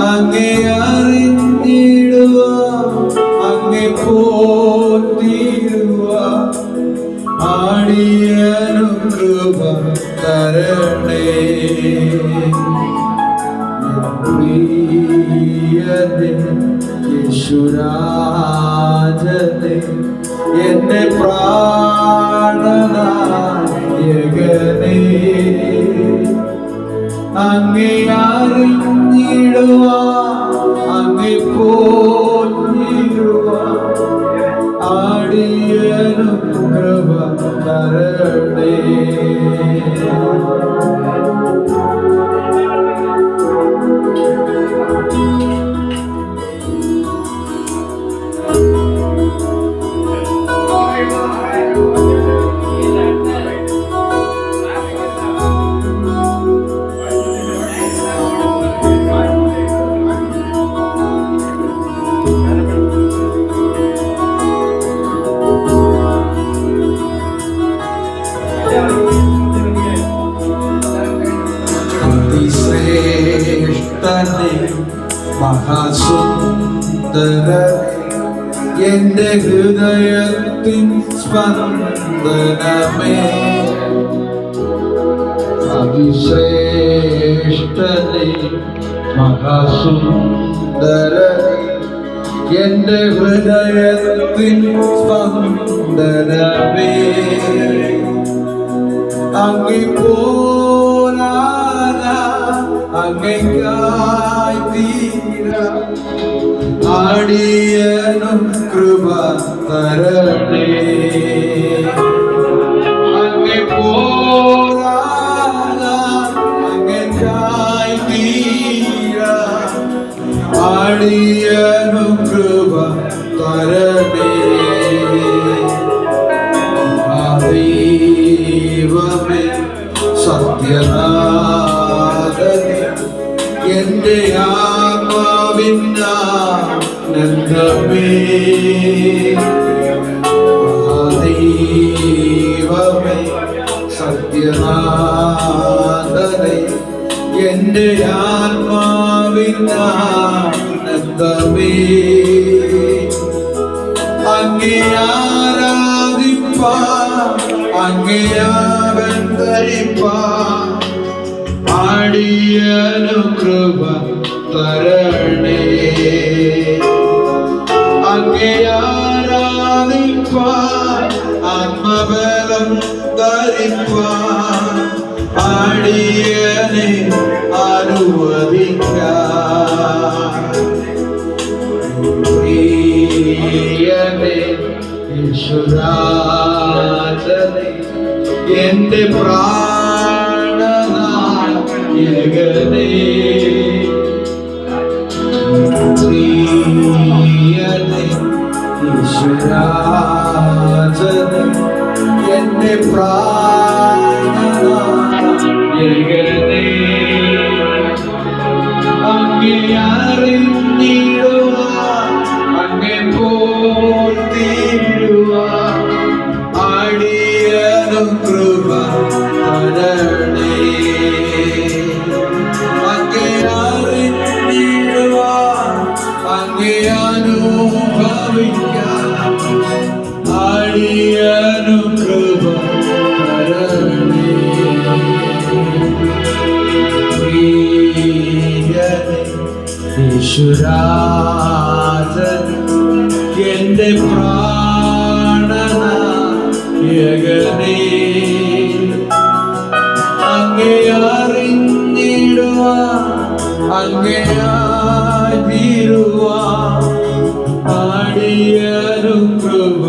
അങ്ങേ അറിഞ്ഞിടുവാൻ അങ്ങേ പോറ്റിടുവാൻ ആടിയനും കൃപ തരണേ. പ്രിയനേ യേശുരാജനേ എന്റെ പ്രാണനായകനേ, അങ്ങേ അറിഞ്ഞിടുവാൻ അങ്ങേ പോറ്റിടുവാൻ ആടിയനും കൃപ തരണേ. ശ്രേഷ്ഠനേ മഹാസുന്ദരനേ എന്റെ ഹൃദയത്തിൻ സ്പന്ദനമേ. അതിശ്രേഷ്ഠനേ മഹാസുന്ദരനേ എന്റെ ഹൃദയത്തിൻ സ്പന്ദനമേ. അങ്ങേ അങ്ങേക്കായി തീരാൻ ആടിയനും കൃപ തരണേ. അങ്ങേ അങ്ങേക്കായി തീരാൻ ആടിയനും കൃപ തരണേ. ദൈവമേ സത്യനാഥനേ എന്റെ ആത്മാവിന്നമേ, ദൈവമേ സത്യനാഥനേ എന്റെ ആത്മാവിന്നമേ. അങ്ങേ ആരാധിപ്പാൻ അങ്ങേ ആവന്തരിപ്പാൻ ആടിയനും കൃപ തരണേ. അങ്ങേ ആരാധിപ്പാൻ ആത്മബലം ധരിപ്പാൻ ആടിയനെ അനുവദിക്കാൻ. പ്രിയനേ യേശുരാജനേ എന്റെ പ്രാണനായകനേ, പ്രിയനേ യേശുരാജനേ എന്റെ പ്രാണനായകനേ. അങ്ങേ അറിഞ്ഞിടുവാൻ അങ്ങേ പോറ്റിടുവാൻ ആടിയനും കൃപ തരണേ. അങ്ങേ അറിഞ്ഞിടുവാൻ അങ്ങേ അനുഭവിക്കാൻ ആടിയനും കൃപ തരണേ. പ്രിയനേ യേശുരാജനേ എന്റെ പ്രാണനായകനേ, അങ്ങേ അറിഞ്ഞിടുവാൻ അങ്ങേ ആതിരുവാൻ ആടിയനും കൃപ